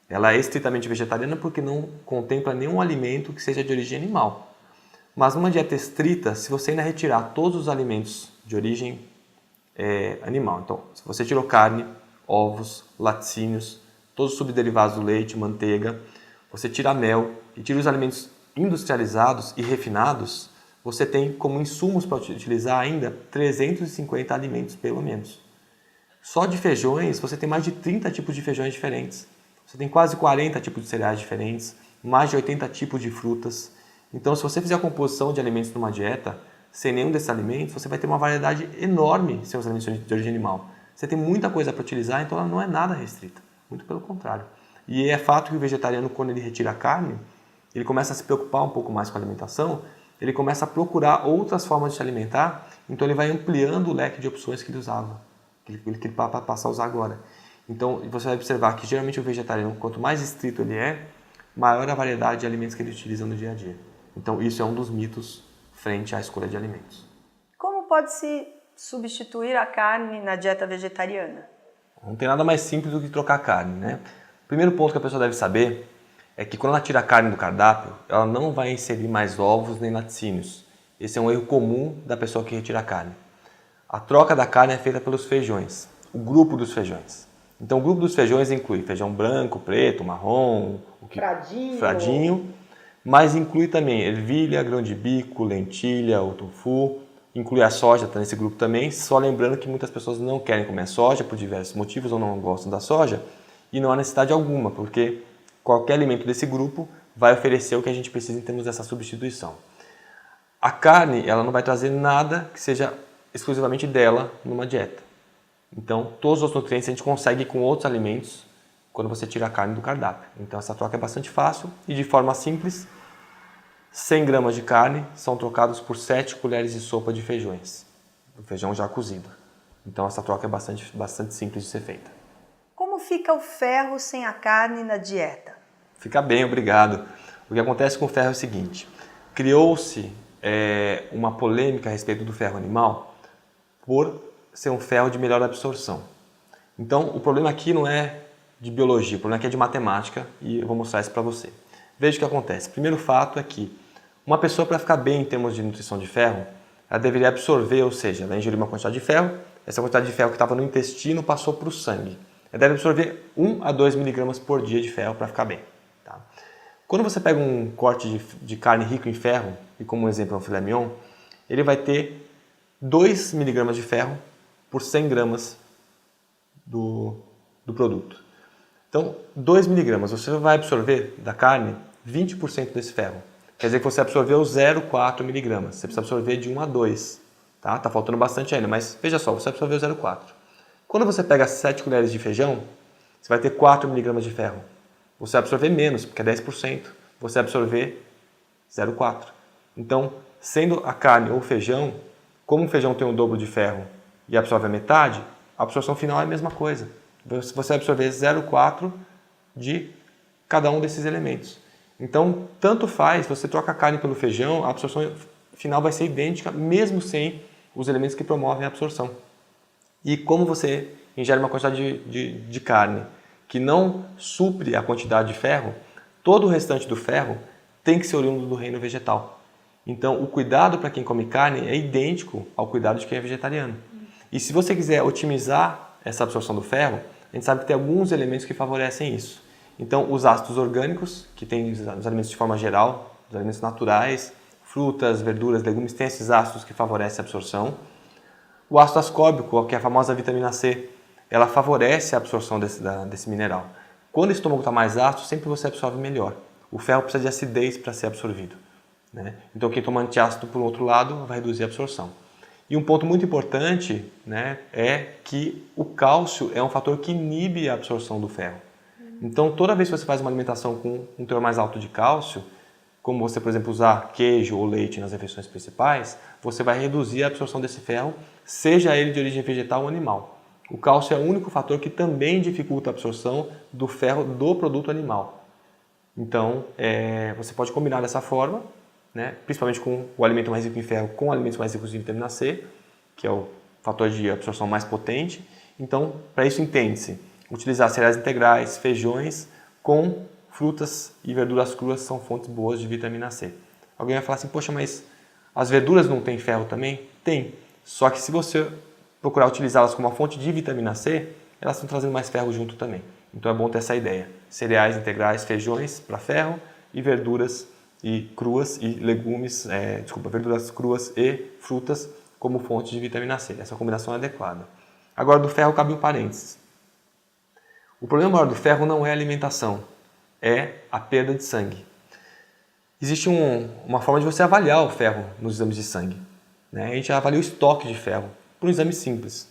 Ela é estritamente vegetariana porque não contempla nenhum alimento que seja de origem animal. Mas numa dieta estrita, se você ainda retirar todos os alimentos de origem animal, então se você tirou carne, ovos, laticínios, todos os subderivados do leite, manteiga, você tira mel e tira os alimentos industrializados e refinados, você tem como insumos para utilizar ainda 350 alimentos pelo menos. Só de feijões, você tem mais de 30 tipos de feijões diferentes. Você tem quase 40 tipos de cereais diferentes, mais de 80 tipos de frutas. Então, se você fizer a composição de alimentos numa dieta, sem nenhum desses alimentos, você vai ter uma variedade enorme sem os alimentos de origem animal. Você tem muita coisa para utilizar, então ela não é nada restrita. Muito pelo contrário. E é fato que o vegetariano, quando ele retira a carne, ele começa a se preocupar um pouco mais com a alimentação, ele começa a procurar outras formas de se alimentar, então ele vai ampliando o leque de opções que ele usava, que ele passa a usar agora. Então, você vai observar que geralmente o vegetariano, quanto mais estrito ele é, maior a variedade de alimentos que ele utiliza no dia a dia. Então, isso é um dos mitos frente à escolha de alimentos. Como pode-se substituir a carne na dieta vegetariana? Não tem nada mais simples do que trocar a carne, né? O primeiro ponto que a pessoa deve saber é que quando ela tira a carne do cardápio, ela não vai inserir mais ovos nem laticínios. Esse é um erro comum da pessoa que retira a carne. A troca da carne é feita pelos feijões, o grupo dos feijões. Então, o grupo dos feijões inclui feijão branco, preto, marrom, fradinho, mas inclui também ervilha, grão de bico, lentilha, o tofu, inclui a soja, está nesse grupo também, só lembrando que muitas pessoas não querem comer soja por diversos motivos ou não gostam da soja, e não há necessidade alguma, porque qualquer alimento desse grupo vai oferecer o que a gente precisa em termos dessa substituição. A carne, ela não vai trazer nada que seja exclusivamente dela numa dieta. Então, todos os nutrientes a gente consegue com outros alimentos quando você tira a carne do cardápio. Então, essa troca é bastante fácil e de forma simples. 100 gramas de carne são trocados por 7 colheres de sopa de feijões. O feijão já cozido. Então, essa troca é bastante simples de ser feita. Como fica o ferro sem a carne na dieta? Fica bem, obrigado. O que acontece com o ferro é o seguinte. Criou-se uma polêmica a respeito do ferro animal por ser um ferro de melhor absorção. Então, o problema aqui não é de biologia, o problema aqui é de matemática e eu vou mostrar isso para você. Veja o que acontece. O primeiro fato é que uma pessoa, para ficar bem em termos de nutrição de ferro, ela deveria absorver, ou seja, ela ingeriu uma quantidade de ferro, essa quantidade de ferro que estava no intestino passou para o sangue. Ela deve absorver 1 a 2 miligramas por dia de ferro para ficar bem. Tá? Quando você pega um corte de carne rico em ferro, e como exemplo é um filé mignon, ele vai ter 2 miligramas de ferro por 100 gramas do produto. Então, 2 miligramas, você vai absorver da carne 20% desse ferro. Quer dizer que você absorveu 0,4 miligramas. Você precisa absorver de 1 a 2. Tá faltando bastante ainda, mas veja só, você absorveu 0,4. Quando você pega 7 colheres de feijão, você vai ter 4 miligramas de ferro. Você vai absorver menos, porque é 10%. Você vai absorver 0,4. Então, sendo a carne ou o feijão, como o feijão tem o dobro de ferro e absorve a metade, a absorção final é a mesma coisa. Você vai absorver 0,4 de cada um desses elementos. Então, tanto faz, você troca a carne pelo feijão, a absorção final vai ser idêntica, mesmo sem os elementos que promovem a absorção. E como você ingere uma quantidade de carne que não supre a quantidade de ferro, todo o restante do ferro tem que ser oriundo do reino vegetal. Então, o cuidado para quem come carne é idêntico ao cuidado de quem é vegetariano. E se você quiser otimizar essa absorção do ferro, a gente sabe que tem alguns elementos que favorecem isso. Então, os ácidos orgânicos, que tem os alimentos de forma geral, os alimentos naturais, frutas, verduras, legumes, tem esses ácidos que favorecem a absorção. O ácido ascórbico, que é a famosa vitamina C, ela favorece a absorção desse mineral. Quando o estômago está mais ácido, sempre você absorve melhor. O ferro precisa de acidez para ser absorvido, né? Então, quem toma antiácido, por outro lado, vai reduzir a absorção. E um ponto muito importante, né, é que o cálcio é um fator que inibe a absorção do ferro. Então, toda vez que você faz uma alimentação com um teor mais alto de cálcio, como você, por exemplo, usar queijo ou leite nas refeições principais, você vai reduzir a absorção desse ferro, seja ele de origem vegetal ou animal. O cálcio é o único fator que também dificulta a absorção do ferro do produto animal. Então, você pode combinar dessa forma, né, principalmente com o alimento mais rico em ferro com alimentos mais ricos em vitamina C, que é o fator de absorção mais potente. Então, para isso entende-se utilizar cereais integrais, feijões com frutas e verduras cruas são fontes boas de vitamina C. Alguém vai falar assim, poxa, mas as verduras não têm ferro também? Tem, só que se você procurar utilizá-las como uma fonte de vitamina C, elas estão trazendo mais ferro junto também. Então é bom ter essa ideia. Cereais integrais, feijões para ferro e verduras e cruas e legumes, verduras cruas e frutas como fonte de vitamina C. Essa combinação é adequada. Agora, do ferro cabe um parênteses. O problema maior do ferro não é a alimentação, é a perda de sangue. Existe uma forma de você avaliar o ferro nos exames de sangue, né? A gente avalia o estoque de ferro por um exame simples.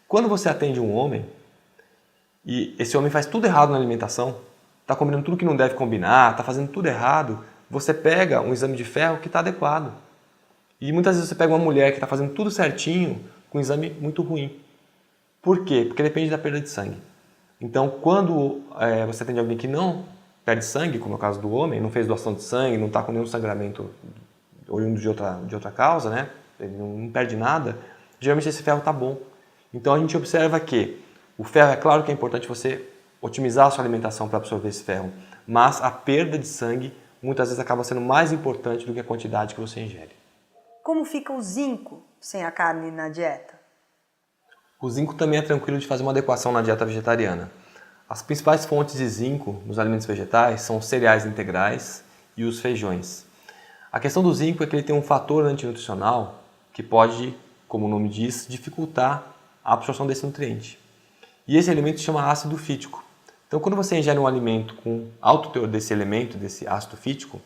Quando você atende um homem e esse homem faz tudo errado na alimentação, está combinando tudo que não deve combinar, está fazendo tudo errado, você pega um exame de ferro que está adequado. E muitas vezes você pega uma mulher que está fazendo tudo certinho com um exame muito ruim. Por quê? Porque depende da perda de sangue. Então, quando você atende alguém que não perde sangue, como é o caso do homem, não fez doação de sangue, não está com nenhum sangramento oriundo de outra causa, né? Ele não perde nada, geralmente esse ferro está bom. Então, a gente observa que o ferro, é claro que é importante você otimizar a sua alimentação para absorver esse ferro, mas a perda de sangue muitas vezes acaba sendo mais importante do que a quantidade que você ingere. Como fica o zinco sem a carne na dieta? O zinco também é tranquilo de fazer uma adequação na dieta vegetariana. As principais fontes de zinco nos alimentos vegetais são os cereais integrais e os feijões. A questão do zinco é que ele tem um fator antinutricional que pode, como o nome diz, dificultar a absorção desse nutriente. E esse elemento se chama ácido fítico. Então, quando você ingere um alimento com alto teor desse elemento, desse ácido fítico,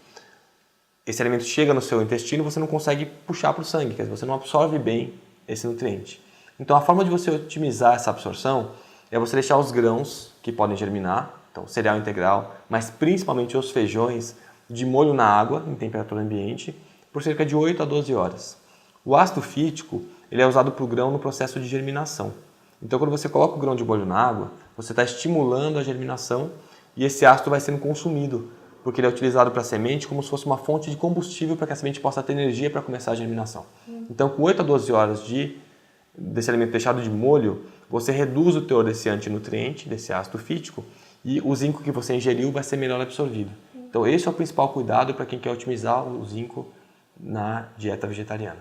esse alimento chega no seu intestino e você não consegue puxar para o sangue, quer dizer, você não absorve bem esse nutriente. Então a forma de você otimizar essa absorção é você deixar os grãos que podem germinar, então cereal integral, mas principalmente os feijões, de molho na água, em temperatura ambiente, por cerca de 8 a 12 horas. O ácido fítico ele é usado para o grão no processo de germinação. Então quando você coloca o grão de molho na água, você está estimulando a germinação e esse ácido vai sendo consumido, porque ele é utilizado para a semente como se fosse uma fonte de combustível para que a semente possa ter energia para começar a germinação. Então com 8 a 12 horas desse alimento deixado de molho, você reduz o teor desse antinutriente, desse ácido fítico, e o zinco que você ingeriu vai ser melhor absorvido. Então esse é o principal cuidado para quem quer otimizar o zinco na dieta vegetariana.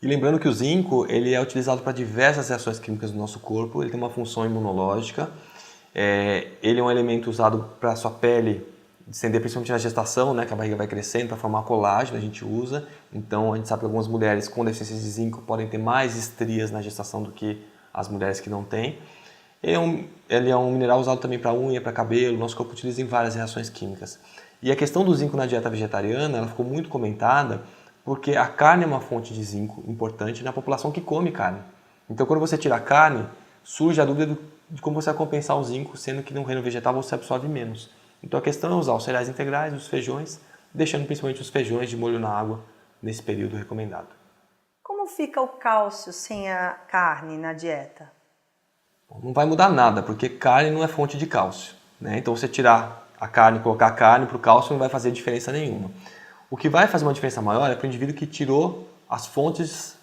E lembrando que o zinco ele é utilizado para diversas reações químicas do nosso corpo, ele tem uma função imunológica, ele é um elemento usado para a sua pele estender principalmente na gestação, né, que a barriga vai crescendo para formar colágeno, a gente usa. Então a gente sabe que algumas mulheres com deficiência de zinco podem ter mais estrias na gestação do que as mulheres que não têm. Ele é um mineral usado também para unha, para cabelo, nosso corpo utiliza em várias reações químicas. E a questão do zinco na dieta vegetariana, ela ficou muito comentada porque a carne é uma fonte de zinco importante na população que come carne. Então quando você tira a carne, surge a dúvida de como você vai compensar o zinco, sendo que no reino vegetal você absorve menos. Então a questão é usar os cereais integrais, os feijões, deixando principalmente os feijões de molho na água nesse período recomendado. Como fica o cálcio sem a carne na dieta? Não vai mudar nada, porque carne não é fonte de cálcio, né? Então você tirar a carne e colocar a carne para o cálcio não vai fazer diferença nenhuma. O que vai fazer uma diferença maior é para o indivíduo que tirou as fontes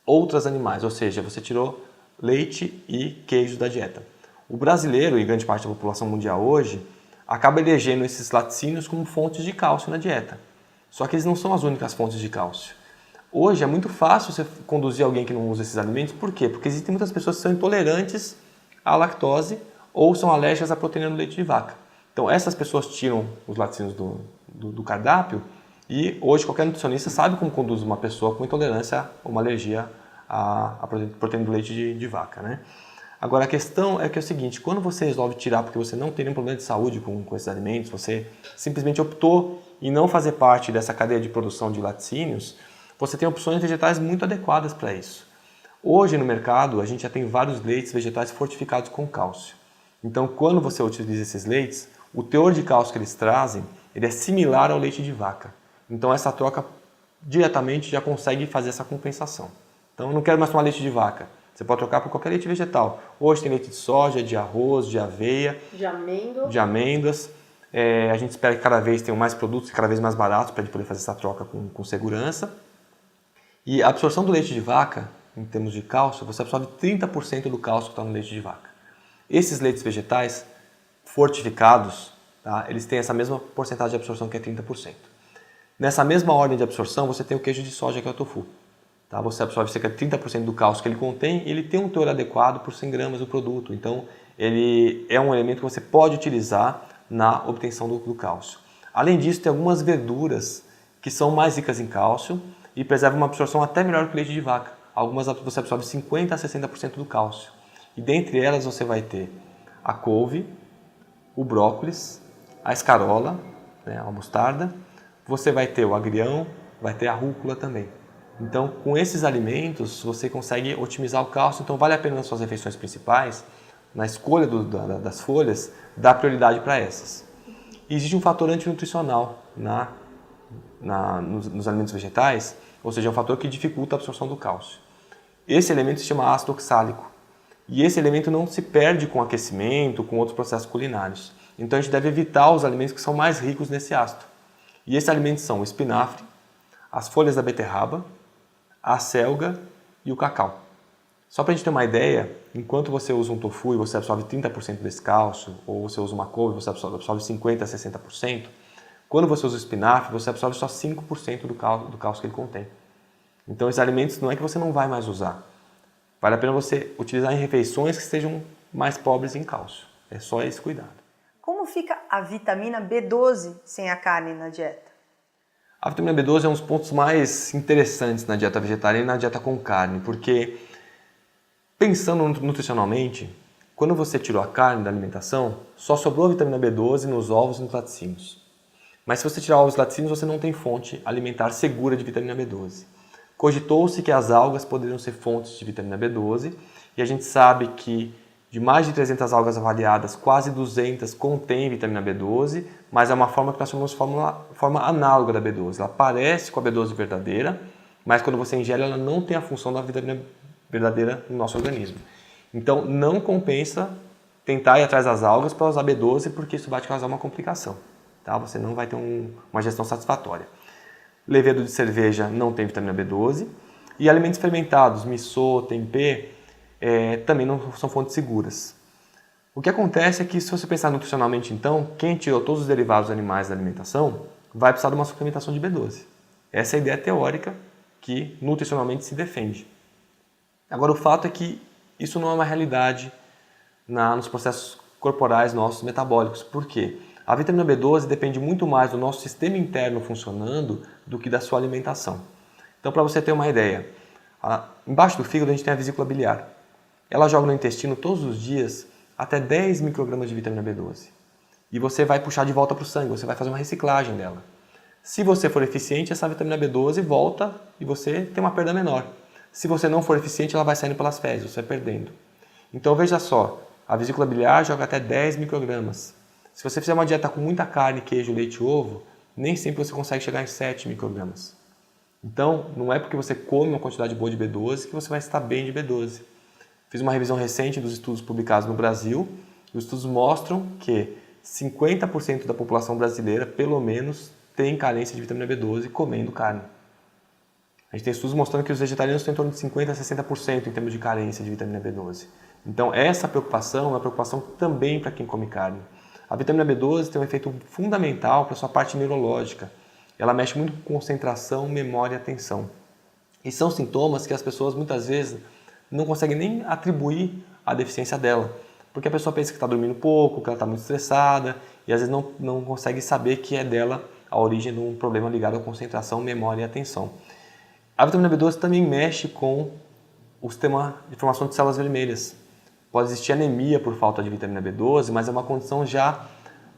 outras animais, ou seja, você tirou leite e queijo da dieta. O brasileiro e grande parte da população mundial hoje acaba elegendo esses laticínios como fontes de cálcio na dieta. Só que eles não são as únicas fontes de cálcio. Hoje é muito fácil você conduzir alguém que não usa esses alimentos. Por quê? Porque existem muitas pessoas que são intolerantes à lactose ou são alérgicas à proteína do leite de vaca. Então essas pessoas tiram os laticínios do cardápio e hoje qualquer nutricionista sabe como conduz uma pessoa com intolerância ou uma alergia à proteína do leite de vaca, né? Agora a questão é que é o seguinte, quando você resolve tirar porque você não tem nenhum problema de saúde com esses alimentos, você simplesmente optou em não fazer parte dessa cadeia de produção de laticínios, você tem opções vegetais muito adequadas para isso. Hoje no mercado a gente já tem vários leites vegetais fortificados com cálcio. Então quando você utiliza esses leites, o teor de cálcio que eles trazem ele é similar ao leite de vaca. Então essa troca diretamente já consegue fazer essa compensação. Então eu não quero mais tomar leite de vaca. Você pode trocar por qualquer leite vegetal. Hoje tem leite de soja, de arroz, de aveia, de amêndoas. A gente espera que cada vez tenham mais produtos, cada vez mais baratos para a gente poder fazer essa troca com segurança. E a absorção do leite de vaca, em termos de cálcio, você absorve 30% do cálcio que está no leite de vaca. Esses leites vegetais fortificados, tá, eles têm essa mesma porcentagem de absorção que é 30%. Nessa mesma ordem de absorção, você tem o queijo de soja, que é o tofu. Tá? Você absorve cerca de 30% do cálcio que ele contém e ele tem um teor adequado por 100 gramas do produto. Então, ele é um elemento que você pode utilizar na obtenção do cálcio. Além disso, tem algumas verduras que são mais ricas em cálcio e preservam uma absorção até melhor que o leite de vaca. Algumas você absorve 50% a 60% do cálcio. E dentre elas você vai ter a couve, o brócolis, a escarola, né, a mostarda, você vai ter o agrião, vai ter a rúcula também. Então, com esses alimentos, você consegue otimizar o cálcio. Então, vale a pena nas suas refeições principais, na escolha das folhas, dar prioridade para essas. E existe um fator antinutricional nos alimentos vegetais, ou seja, é um fator que dificulta a absorção do cálcio. Esse elemento se chama ácido oxálico. E esse elemento não se perde com aquecimento, com outros processos culinários. Então, a gente deve evitar os alimentos que são mais ricos nesse ácido. E esses alimentos são o espinafre, as folhas da beterraba, a selga e o cacau. Só para a gente ter uma ideia, enquanto você usa um tofu e você absorve 30% desse cálcio, ou você usa uma couve e você absorve 50% a 60%, quando você usa o espinafre, você absorve só 5% do cálcio que ele contém. Então esses alimentos não é que você não vai mais usar. Vale a pena você utilizar em refeições que estejam mais pobres em cálcio. É só esse cuidado. Como fica a vitamina B12 sem a carne na dieta? A vitamina B12 é um dos pontos mais interessantes na dieta vegetariana e na dieta com carne, porque pensando nutricionalmente, quando você tirou a carne da alimentação, só sobrou a vitamina B12 nos ovos e nos laticínios. Mas se você tirar ovos e laticínios, você não tem fonte alimentar segura de vitamina B12. Cogitou-se que as algas poderiam ser fontes de vitamina B12 e a gente sabe que de mais de 300 algas avaliadas, quase 200 contêm vitamina B12, mas é uma forma que nós chamamos de forma análoga da B12. Ela parece com a B12 verdadeira, mas quando você ingere ela não tem a função da vitamina verdadeira no nosso organismo. Então não compensa tentar ir atrás das algas para usar B12, porque isso vai te causar uma complicação. Tá? Você não vai ter uma gestão satisfatória. Levedo de cerveja não tem vitamina B12 e alimentos fermentados, missô, tempê, também não são fontes seguras. O que acontece é que, se você pensar nutricionalmente, então, quem tirou todos os derivados animais da alimentação vai precisar de uma suplementação de B12. Essa é a ideia teórica que nutricionalmente se defende. Agora, o fato é que isso não é uma realidade nos processos corporais nossos metabólicos. Por quê? A vitamina B12 depende muito mais do nosso sistema interno funcionando do que da sua alimentação. Então, para você ter uma ideia, embaixo do fígado a gente tem a vesícula biliar. Ela joga no intestino todos os dias até 10 microgramas de vitamina B12. E você vai puxar de volta para o sangue, você vai fazer uma reciclagem dela. Se você for eficiente, essa vitamina B12 volta e você tem uma perda menor. Se você não for eficiente, ela vai saindo pelas fezes, você vai perdendo. Então veja só, a vesícula biliar joga até 10 microgramas. Se você fizer uma dieta com muita carne, queijo, leite e ovo, nem sempre você consegue chegar em 7 microgramas. Então, não é porque você come uma quantidade boa de B12 que você vai estar bem de B12. Fiz uma revisão recente dos estudos publicados no Brasil. Os estudos mostram que 50% da população brasileira, pelo menos, tem carência de vitamina B12 comendo carne. A gente tem estudos mostrando que os vegetarianos têm em torno de 50% a 60% em termos de carência de vitamina B12. Então, essa preocupação é uma preocupação também para quem come carne. A vitamina B12 tem um efeito fundamental para a sua parte neurológica. Ela mexe muito com concentração, memória e atenção. E são sintomas que as pessoas muitas vezes não conseguem nem atribuir a deficiência dela. Porque a pessoa pensa que está dormindo pouco, que ela está muito estressada e às vezes não consegue saber que é dela a origem de um problema ligado à concentração, memória e atenção. A vitamina B12 também mexe com o sistema de formação de células vermelhas. Pode existir anemia por falta de vitamina B12, mas é uma condição já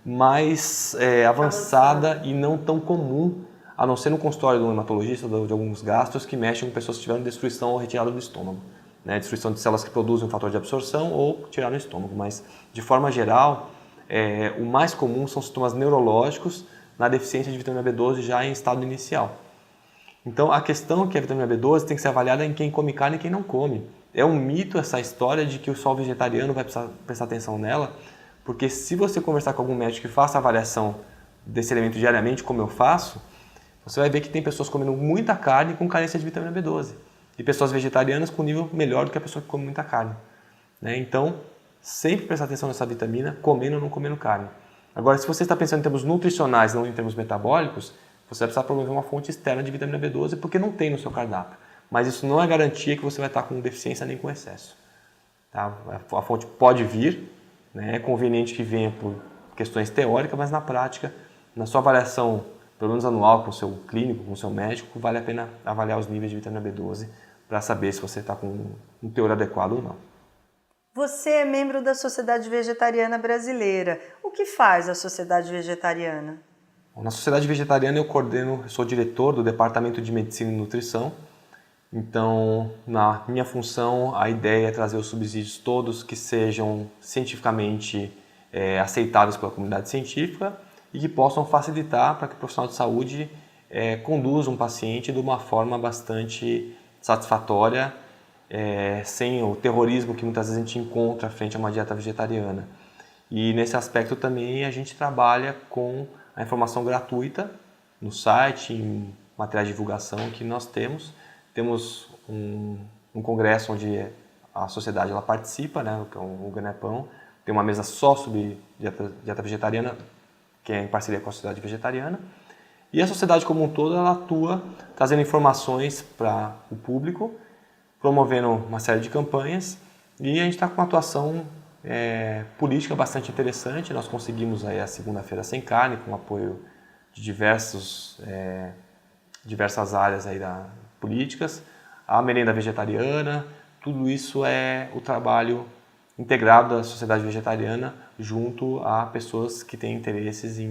mais avançada e não tão comum, a não ser no consultório do hematologista ou de alguns gastros que mexem com pessoas que tiveram destruição ou retirada do estômago. Destruição de células que produzem um fator de absorção ou tirar no estômago. Mas, de forma geral, o mais comum são sintomas neurológicos na deficiência de vitamina B12 já em estado inicial. Então, a questão é que a vitamina B12 tem que ser avaliada em quem come carne e quem não come. É um mito essa história de que só o vegetariano vai prestar atenção nela, porque se você conversar com algum médico que faça a avaliação desse elemento diariamente, como eu faço, você vai ver que tem pessoas comendo muita carne com carência de vitamina B12 e pessoas vegetarianas com nível melhor do que a pessoa que come muita carne. Então, sempre prestar atenção nessa vitamina, comendo ou não comendo carne. Agora, se você está pensando em termos nutricionais, não em termos metabólicos, você vai precisar promover uma fonte externa de vitamina B12 porque não tem no seu cardápio. Mas isso não é garantia que você vai estar com deficiência nem com excesso. Tá? A fonte pode vir, é conveniente que venha por questões teóricas, mas na prática, na sua avaliação, pelo menos anual, com o seu clínico, com o seu médico, vale a pena avaliar os níveis de vitamina B12 para saber se você está com um teor adequado ou não. Você é membro da Sociedade Vegetariana Brasileira. O que faz a Sociedade Vegetariana? Na Sociedade Vegetariana eu sou diretor do Departamento de Medicina e Nutrição. Então, na minha função, a ideia é trazer os subsídios todos que sejam cientificamente aceitáveis pela comunidade científica e que possam facilitar para que o profissional de saúde conduza um paciente de uma forma bastante satisfatória, sem o terrorismo que muitas vezes a gente encontra frente a uma dieta vegetariana. E nesse aspecto também a gente trabalha com a informação gratuita no site, em materiais de divulgação que nós temos. Temos um congresso onde a sociedade ela participa, que é o Ganepão. Tem uma mesa só sobre dieta vegetariana, que é em parceria com a Sociedade Vegetariana. E a sociedade como um todo ela atua trazendo informações para o público, promovendo uma série de campanhas. E a gente está com uma atuação política bastante interessante. Nós conseguimos aí a segunda-feira sem carne, com o apoio de diversas áreas aí políticas, a merenda vegetariana, tudo isso é o trabalho integrado da sociedade vegetariana junto a pessoas que têm interesses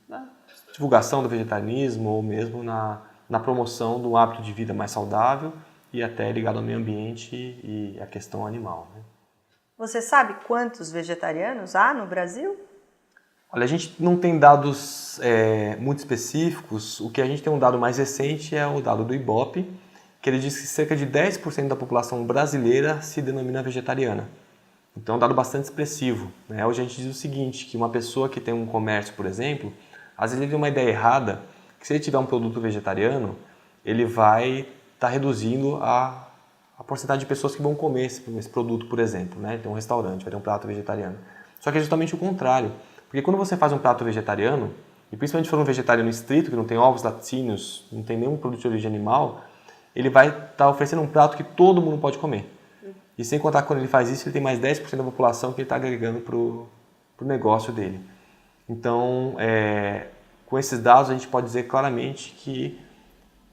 na divulgação do vegetarianismo ou mesmo na na promoção do hábito de vida mais saudável e até ligado ao meio ambiente e à questão animal, né? Você sabe quantos vegetarianos há no Brasil? Olha, a gente não tem dados muito específicos. O que a gente tem um dado mais recente é o dado do Ibope, que ele diz que cerca de 10% da população brasileira se denomina vegetariana. Então é um dado bastante expressivo, né? Hoje a gente diz o seguinte, que uma pessoa que tem um comércio, por exemplo, às vezes ele tem uma ideia errada, que se ele tiver um produto vegetariano, ele vai estar reduzindo a porcentagem de pessoas que vão comer esse produto, por exemplo, né? Tem um restaurante, vai ter um prato vegetariano. Só que é justamente o contrário. Porque quando você faz um prato vegetariano, e principalmente se for um vegetariano estrito, que não tem ovos, laticínios, não tem nenhum produto de origem animal, ele vai estar oferecendo um prato que todo mundo pode comer. E sem contar que quando ele faz isso, ele tem mais 10% da população que ele está agregando para o negócio dele. Então, com esses dados, a gente pode dizer claramente que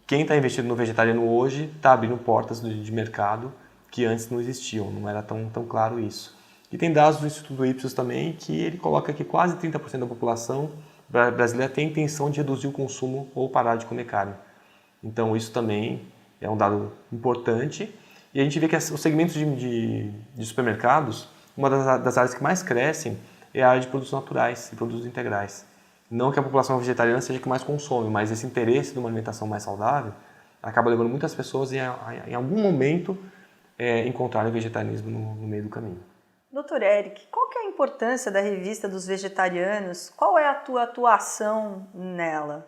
quem está investindo no vegetariano hoje está abrindo portas de mercado que antes não existiam, não era tão claro isso. E tem dados do Instituto Ipsos também que ele coloca que quase 30% da população brasileira tem a intenção de reduzir o consumo ou parar de comer carne. Então isso também é um dado importante. E a gente vê que os segmentos de supermercados, uma das áreas que mais crescem é a área de produtos naturais e produtos integrais. Não que a população vegetariana seja a que mais consome, mas esse interesse de uma alimentação mais saudável acaba levando muitas pessoas em algum momento encontrarem o vegetarianismo no meio do caminho. Doutor Eric, qual que é a importância da revista dos vegetarianos? Qual é a tua atuação nela?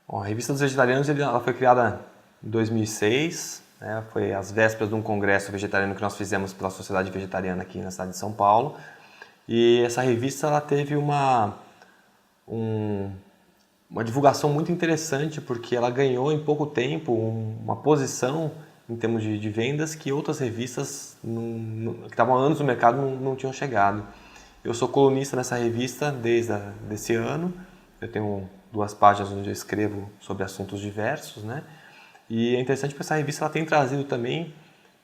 Bom, a revista dos vegetarianos ela foi criada em 2006, né? Foi às vésperas de um congresso vegetariano que nós fizemos pela Sociedade Vegetariana aqui na cidade de São Paulo. E essa revista ela teve uma divulgação muito interessante porque ela ganhou em pouco tempo uma posição em termos de vendas que outras revistas que estavam há anos no mercado não tinham chegado. Eu sou colunista nessa revista desde esse ano. Eu tenho 2 páginas onde eu escrevo sobre assuntos diversos, né? E é interessante porque essa revista ela tem trazido também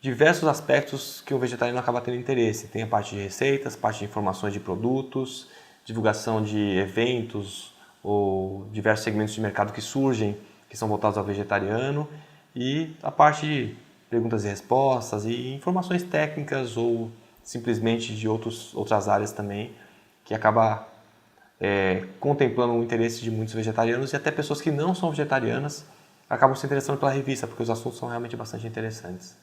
diversos aspectos que o vegetariano acaba tendo interesse. Tem a parte de receitas, parte de informações de produtos, divulgação de eventos ou diversos segmentos de mercado que surgem, que são voltados ao vegetariano, e a parte de perguntas e respostas e informações técnicas ou simplesmente de outras áreas também, que acaba contemplando o interesse de muitos vegetarianos e até pessoas que não são vegetarianas acabam se interessando pela revista, porque os assuntos são realmente bastante interessantes.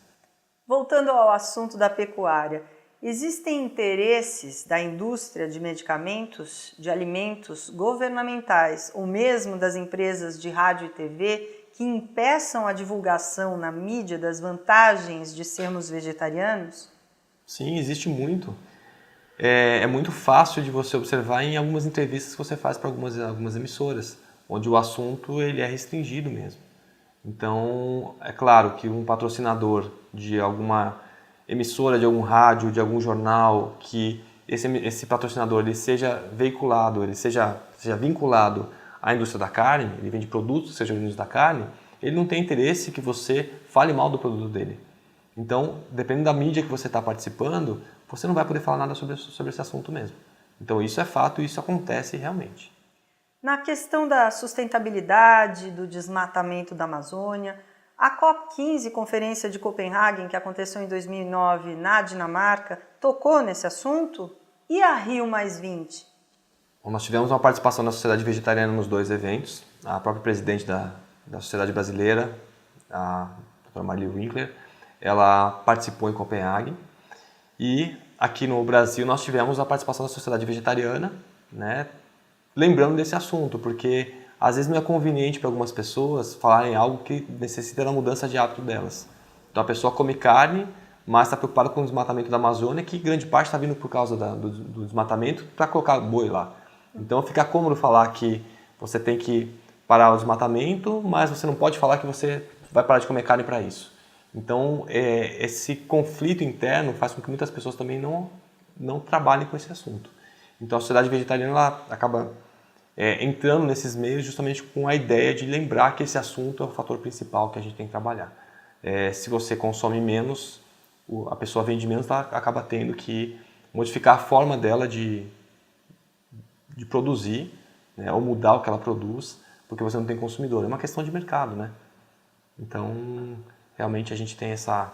Voltando ao assunto da pecuária, existem interesses da indústria de medicamentos, de alimentos governamentais ou mesmo das empresas de rádio e TV que impeçam a divulgação na mídia das vantagens de sermos vegetarianos? Sim, existe muito. É muito fácil de você observar em algumas entrevistas que você faz para algumas emissoras, onde o assunto ele é restringido mesmo. Então, é claro que um patrocinador de alguma emissora, de algum rádio, de algum jornal, que esse patrocinador ele seja veiculado, ele seja vinculado à indústria da carne, ele vende produtos que sejam oriundos da carne, ele não tem interesse que você fale mal do produto dele. Então, dependendo da mídia que você está participando, você não vai poder falar nada sobre esse assunto mesmo. Então, isso é fato e isso acontece realmente. Na questão da sustentabilidade, do desmatamento da Amazônia, a COP15, Conferência de Copenhague, que aconteceu em 2009 na Dinamarca, tocou nesse assunto? E a Rio+20? Bom, nós tivemos uma participação da Sociedade Vegetariana nos 2 eventos. A própria presidente da Sociedade Brasileira, a doutora Marli Winkler, ela participou em Copenhague. E aqui no Brasil nós tivemos a participação da Sociedade Vegetariana, né, lembrando desse assunto, porque às vezes não é conveniente para algumas pessoas falarem algo que necessita da mudança de hábito delas. Então a pessoa come carne, mas está preocupada com o desmatamento da Amazônia, que grande parte está vindo por causa do desmatamento para colocar boi lá. Então fica cômodo falar que você tem que parar o desmatamento, mas você não pode falar que você vai parar de comer carne para isso. Então esse conflito interno faz com que muitas pessoas também não trabalhem com esse assunto. Então a sociedade vegetariana ela acaba entrando nesses meios justamente com a ideia de lembrar que esse assunto é o fator principal que a gente tem que trabalhar. Se você consome menos, a pessoa vende menos, ela acaba tendo que modificar a forma dela de produzir, né, ou mudar o que ela produz, porque você não tem consumidor. É uma questão de mercado, né? Então, realmente a gente tem essa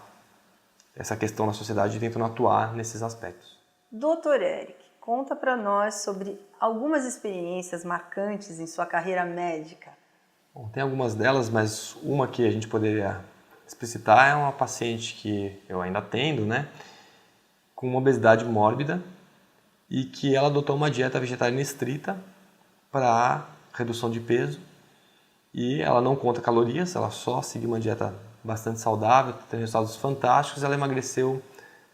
questão na sociedade tentando atuar nesses aspectos. Doutor Eric, conta para nós sobre algumas experiências marcantes em sua carreira médica. Bom, tem algumas delas, mas uma que a gente poderia explicitar é uma paciente que eu ainda atendo, né, com uma obesidade mórbida e que ela adotou uma dieta vegetariana estrita para redução de peso e ela não conta calorias, ela só seguiu uma dieta bastante saudável, tem resultados fantásticos, ela emagreceu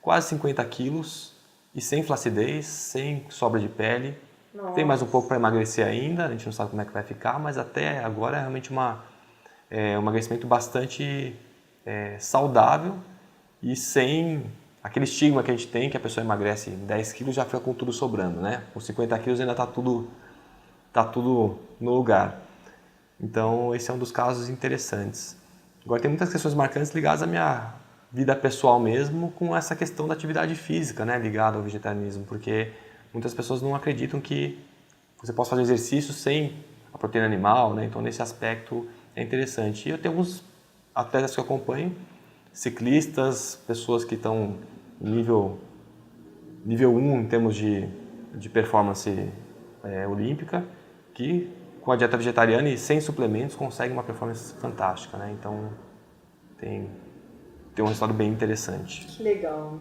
quase 50 quilos e sem flacidez, sem sobra de pele. Nossa. Tem mais um pouco para emagrecer ainda, a gente não sabe como é que vai ficar, mas até agora é realmente um emagrecimento bastante saudável e sem aquele estigma que a gente tem, que a pessoa emagrece 10 quilos e já fica com tudo sobrando, né? Com 50 quilos ainda está tudo no lugar. Então, esse é um dos casos interessantes. Agora, tem muitas questões marcantes ligadas à minha vida pessoal mesmo, com essa questão da atividade física, né, ligada ao vegetarianismo, porque muitas pessoas não acreditam que você possa fazer exercício sem a proteína animal, né? Então, nesse aspecto é interessante. E eu tenho alguns atletas que eu acompanho, ciclistas, pessoas que estão nível 1 em termos de performance olímpica, que com a dieta vegetariana e sem suplementos conseguem uma performance fantástica, né? Então tem um resultado bem interessante. Que legal.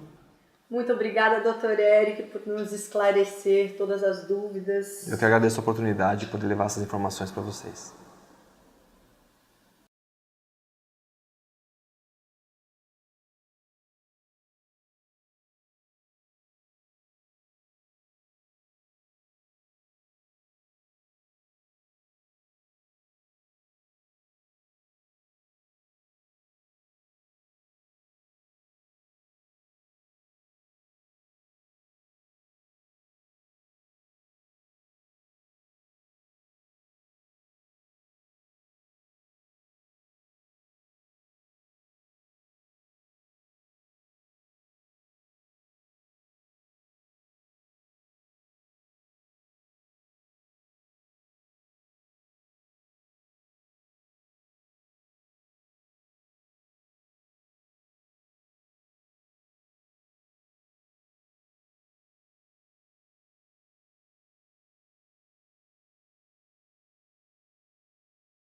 Muito obrigada, Dr. Eric, por nos esclarecer todas as dúvidas. Eu que agradeço a oportunidade de poder levar essas informações para vocês.